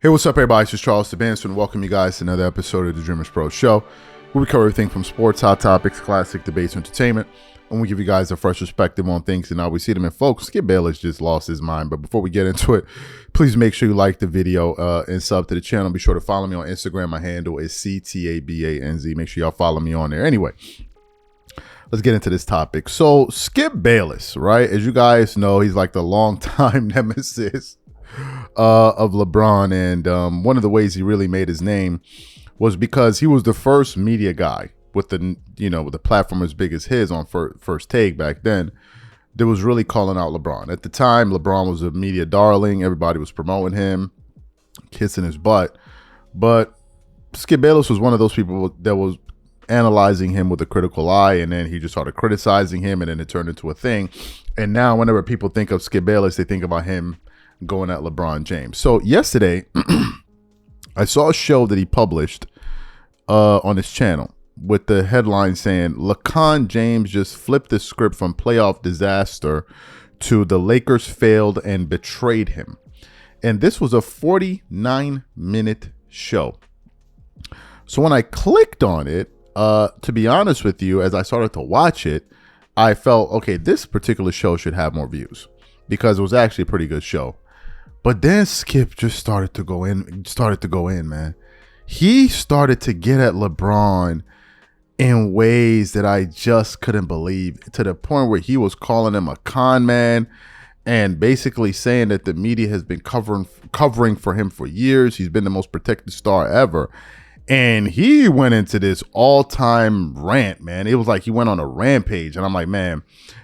Hey, what's up, everybody? This is Charles DeBanson, and welcome you guys to another episode of the DREAMERSPRO show, where we cover everything from sports, hot topics, classic debates, entertainment, and we give you guys a fresh perspective on things and how we see them. And folks, Skip Bayless just lost his mind. But before we get into it, please make sure you like the video and sub to the channel. Be sure to follow me on Instagram. My handle is CTABANZ. Make sure y'all follow me on there. Anyway, let's get into this topic. So Skip Bayless, right? As you guys know, he's like the longtime nemesis of LeBron, and one of the ways he really made his name was because he was the first media guy with the with the platform as big as his on First Take back then that was really calling out LeBron. At the time, LeBron was a media darling. Everybody was promoting him, kissing his butt. But Skip Bayless was one of those people that was analyzing him with a critical eye, and then he just started criticizing him, and then it turned into a thing. And now whenever people think of Skip Bayless, they think about him going at LeBron James. So yesterday, I saw a show that he published on his channel with the headline saying, LeBron James just flipped the script from playoff disaster to the Lakers failed and betrayed him. And this was a 49-minute show. So when I clicked on it, to be honest with you, as I started to watch it, I felt, okay, this particular show should have more views because it was actually a pretty good show. But then Skip just started to go in, man. He started to get at LeBron in ways that I just couldn't believe, to the point where he was calling him a con man and basically saying that the media has been covering for him for years. He's been the most protected star ever. And he went into this all-time rant, man. It was like he went on a rampage. And I'm like, man,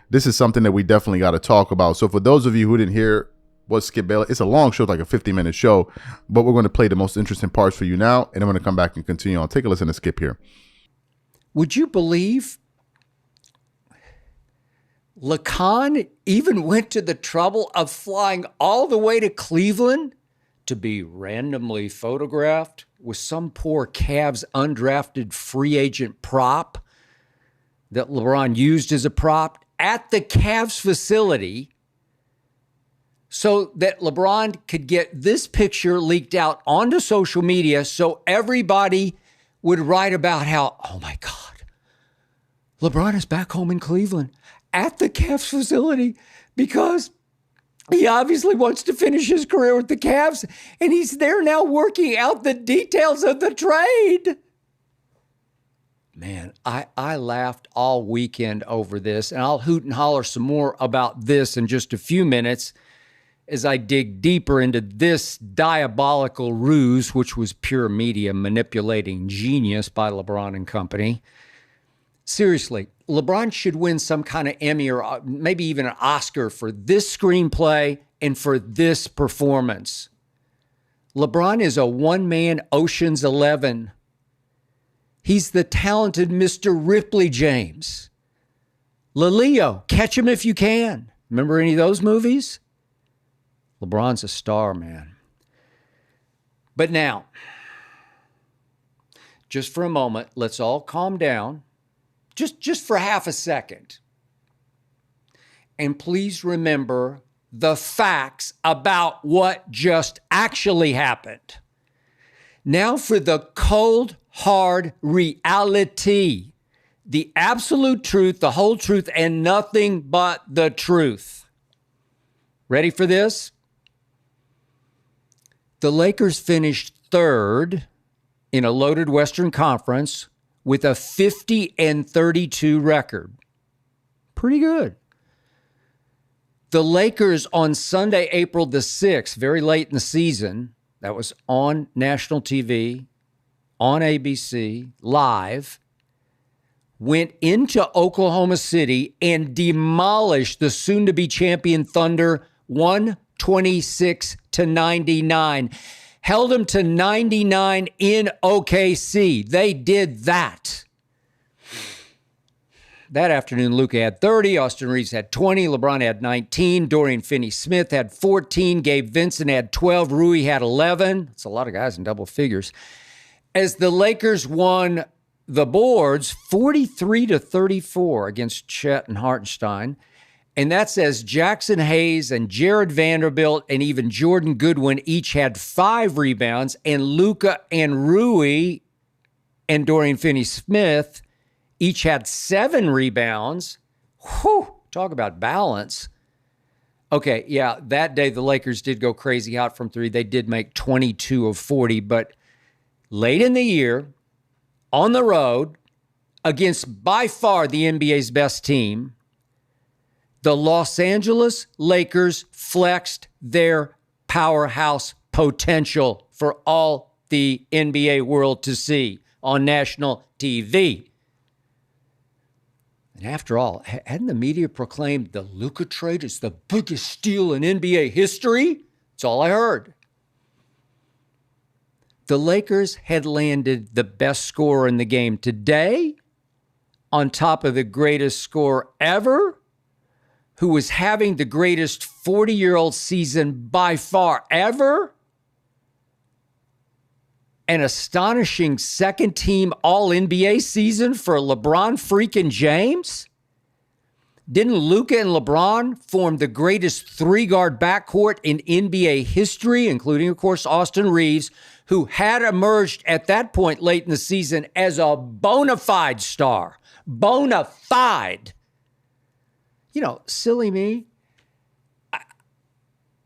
this is something that we definitely got to talk about. So for those of you who didn't hear what Skip Bayless, it's a long show, like a 50-minute show, but we're going to play the most interesting parts for you now, and I'm going to come back and continue on. Take a listen to Skip here. Would you believe LeBron even went to the trouble of flying all the way to Cleveland to be randomly photographed with some poor Cavs undrafted free agent prop that LeBron used as a prop at the Cavs facility so that LeBron could get this picture leaked out onto social media so everybody would write about how, oh my God, LeBron is back home in Cleveland at the Cavs facility because he obviously wants to finish his career with the Cavs, and he's there now working out the details of the trade. Man, I laughed all weekend over this, and I'll hoot and holler some more about this in just a few minutes as I dig deeper into this diabolical ruse, which was pure media manipulating genius by LeBron and company. Seriously, LeBron should win some kind of Emmy or maybe even an Oscar for this screenplay and for this performance. LeBron is a one-man Ocean's 11. He's the talented Mr. Ripley James. Leo, Catch Him If You Can. Remember any of those movies? LeBron's a star, man. But now, just for a moment, let's all calm down. Just for half a second. And please remember the facts about what just actually happened. Now for the cold, hard reality. The absolute truth, the whole truth, and nothing but the truth. Ready for this? The Lakers finished third in a loaded Western Conference with a 50-32 record. Pretty good. The Lakers on Sunday, April the 6th, very late in the season, that was on national TV, on ABC, live, went into Oklahoma City and demolished the soon-to-be champion Thunder 126-99. Held them to 99 in OKC. They did that. That afternoon, Luka had 30, Austin Reeves had 20, LeBron had 19, Dorian Finney-Smith had 14, Gabe Vincent had 12, Rui had 11. That's a lot of guys in double figures. As the Lakers won the boards 43-34 against Chet and Hartenstein, And that says Jackson Hayes and Jared Vanderbilt and even Jordan Goodwin each had 5 rebounds, and Luka and Rui and Dorian Finney-Smith each had 7 rebounds. Whew, talk about balance. Okay, yeah, that day the Lakers did go crazy hot from 3. They did make 22 of 40, but late in the year, on the road, against by far the NBA's best team, the Los Angeles Lakers flexed their powerhouse potential for all the NBA world to see on national TV. And after all, hadn't the media proclaimed the Luka trade is the biggest steal in NBA history? That's all I heard. The Lakers had landed the best scorer in the game today, on top of the greatest scorer ever, who was having the greatest 40-year-old season by far ever, an astonishing second-team All-NBA season for LeBron freaking James. Didn't Luka and LeBron form the greatest 3-guard backcourt in NBA history, including, of course, Austin Reeves, who had emerged at that point late in the season as a bona fide star. Bona fide. You know, silly me.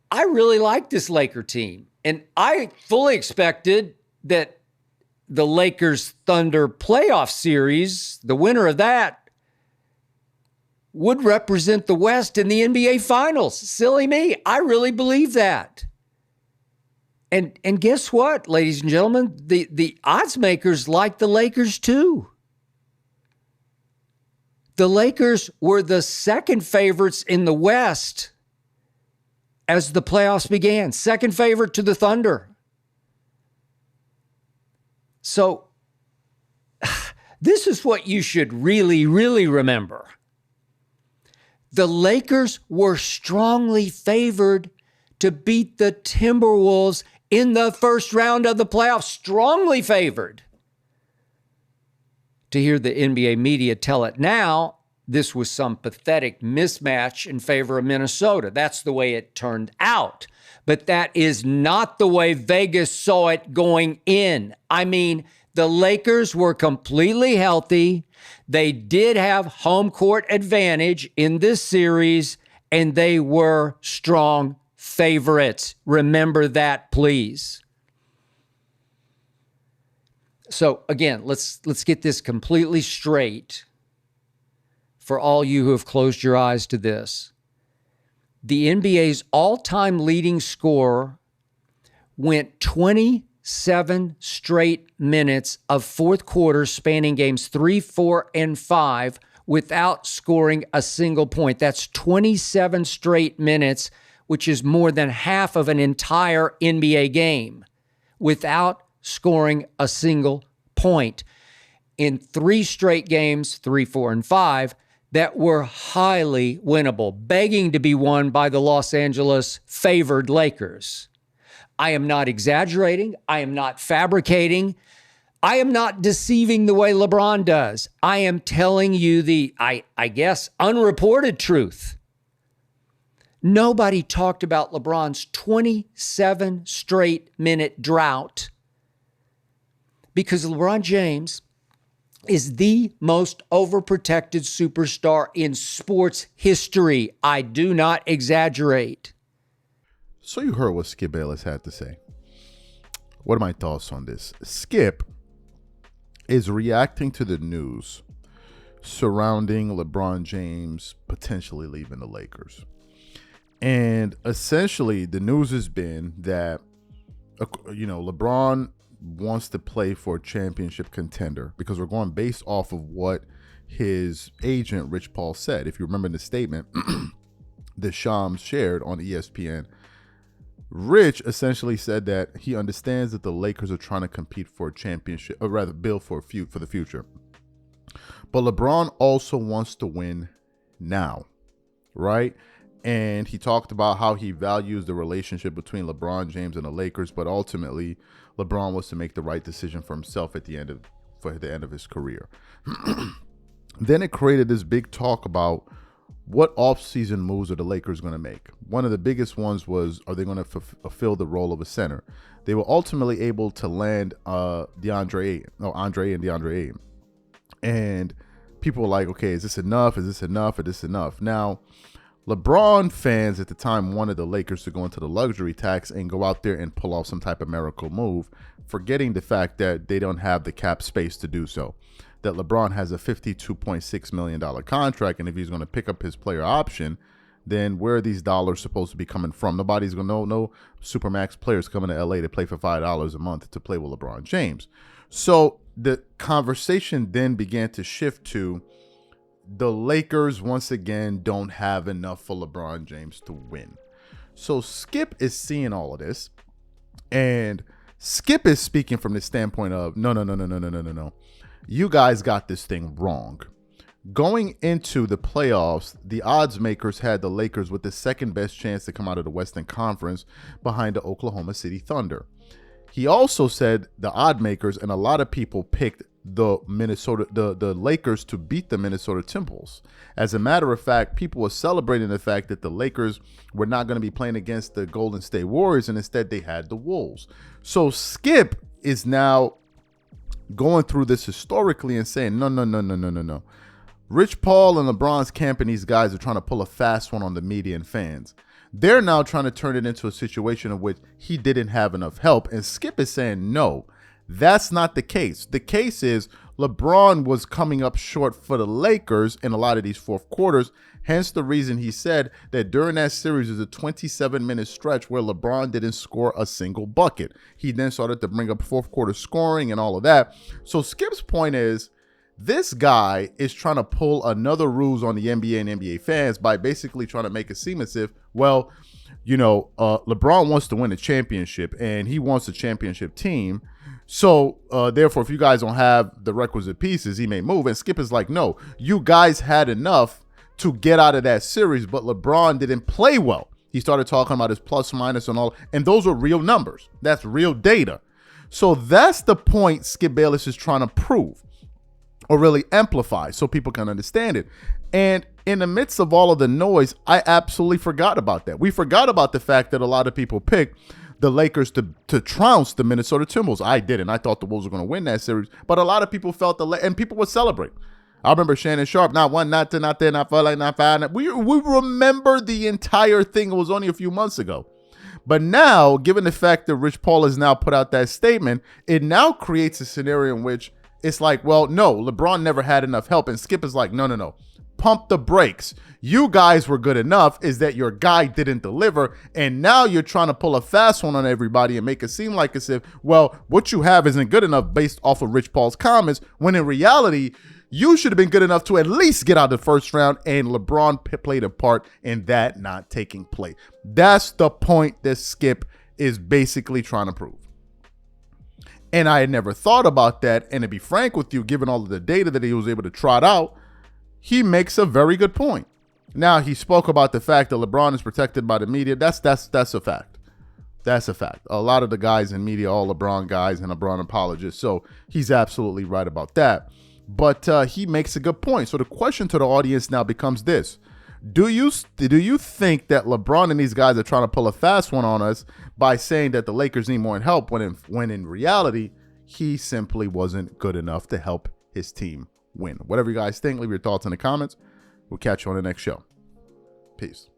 I really like this Laker team. And I fully expected that the Lakers Thunder playoff series, the winner of that, would represent the West in the NBA Finals. Silly me. I really believe that. And guess what, ladies and gentlemen? The odds makers like the Lakers too. The Lakers were the second favorites in the West as the playoffs began. Second favorite to the Thunder. So this is what you should really, really remember. The Lakers were strongly favored to beat the Timberwolves in the first round of the playoffs. Strongly favored. To hear the NBA media tell it now, this was some pathetic mismatch in favor of Minnesota. That's the way it turned out. But that is not the way Vegas saw it going in. I mean, the Lakers were completely healthy. They did have home court advantage in this series, and they were strong favorites. Remember that, please. So again, let's get this completely straight for all you who have closed your eyes to this. The NBA's all-time leading scorer went 27 straight minutes of fourth quarter spanning games 3, 4, and 5 without scoring a single point. That's 27 straight minutes, which is more than half of an entire NBA game, without scoring a single point in 3 straight games, 3, 4, and 5, that were highly winnable, begging to be won by the Los Angeles favored Lakers. I am not exaggerating. I am not fabricating. I am not deceiving the way LeBron does. I am telling you the, I guess, unreported truth. Nobody talked about LeBron's 27 straight minute drought because LeBron James is the most overprotected superstar in sports history. I do not exaggerate. So you heard what Skip Bayless had to say. What are my thoughts on this? Skip is reacting to the news surrounding LeBron James potentially leaving the Lakers. And essentially, the news has been that, LeBron wants to play for a championship contender, because we're going based off of what his agent, Rich Paul, said. If you remember the statement that Shams shared on ESPN, Rich essentially said that he understands that the Lakers are trying to compete for a championship, or rather build for the future. But LeBron also wants to win now, right? And he talked about how he values the relationship between LeBron James and the Lakers, but ultimately LeBron wants to make the right decision for himself at the end of his career. Then it created this big talk about what offseason moves are the Lakers going to make? One of the biggest ones was, are they going to fulfill the role of a center? They were ultimately able to land Andre and DeAndre Ayton. And people were like, okay, is this enough? Is this enough? Is this enough? Now, LeBron fans at the time wanted the Lakers to go into the luxury tax and go out there and pull off some type of miracle move, forgetting the fact that they don't have the cap space to do so. That LeBron has a $52.6 million contract, and if he's going to pick up his player option, then where are these dollars supposed to be coming from? Nobody's going to no Supermax players coming to LA to play for $5 a month to play with LeBron James. So the conversation then began to shift to the Lakers once again don't have enough for LeBron James to win. So Skip is seeing all of this, and Skip is speaking from the standpoint of no. You guys got this thing wrong. Going into the playoffs, the odds makers had the Lakers with the second best chance to come out of the Western Conference behind the Oklahoma City Thunder. He also said the odd makers and a lot of people picked the Lakers to beat the Minnesota Timberwolves. As a matter of fact, people were celebrating the fact that the Lakers were not going to be playing against the Golden State Warriors, and instead they had the Wolves. So Skip is now going through this historically and saying, no. Rich Paul and LeBron's camp and these guys are trying to pull a fast one on the media and fans. They're now trying to turn it into a situation in which he didn't have enough help. And Skip is saying, no, that's not the case. The case is LeBron was coming up short for the Lakers in a lot of these fourth quarters. Hence the reason he said that during that series is a 27-minute stretch where LeBron didn't score a single bucket. He then started to bring up fourth quarter scoring and all of that. So Skip's point is, this guy is trying to pull another ruse on the NBA and NBA fans by basically trying to make it seem as if, well, LeBron wants to win a championship and he wants a championship team. So therefore, if you guys don't have the requisite pieces, he may move. And Skip is like, no, you guys had enough to get out of that series, but LeBron didn't play well. He started talking about his plus minus and all, and those are real numbers. That's real data. So that's the point Skip Bayless is trying to prove, or really amplify, so people can understand it. And in the midst of all of the noise, I absolutely forgot about that. We forgot about the fact that a lot of people picked the Lakers to trounce the Minnesota Timberwolves. I didn't. I thought the Wolves were going to win that series, but a lot of people felt and people would celebrate. I remember Shannon Sharp, not one, not two, not three, not four, like not five. We remember the entire thing. It was only a few months ago. But now, given the fact that Rich Paul has now put out that statement, it now creates a scenario in which it's like, well, no, LeBron never had enough help. And Skip is like, no. Pump the brakes. You guys were good enough, is that your guy didn't deliver. And now you're trying to pull a fast one on everybody and make it seem like as if, well, what you have isn't good enough based off of Rich Paul's comments, when in reality, you should have been good enough to at least get out the first round, and LeBron played a part in that not taking place. That's the point that Skip is basically trying to prove. And I had never thought about that. And to be frank with you, given all of the data that he was able to trot out, he makes a very good point. Now, he spoke about the fact that LeBron is protected by the media. That's a fact. That's a fact. A lot of the guys in media, all LeBron guys and LeBron apologists. So he's absolutely right about that. But he makes a good point. So the question to the audience now becomes this. Do you think that LeBron and these guys are trying to pull a fast one on us by saying that the Lakers need more help when in reality, he simply wasn't good enough to help his team win? Whatever you guys think, leave your thoughts in the comments. We'll catch you on the next show. Peace.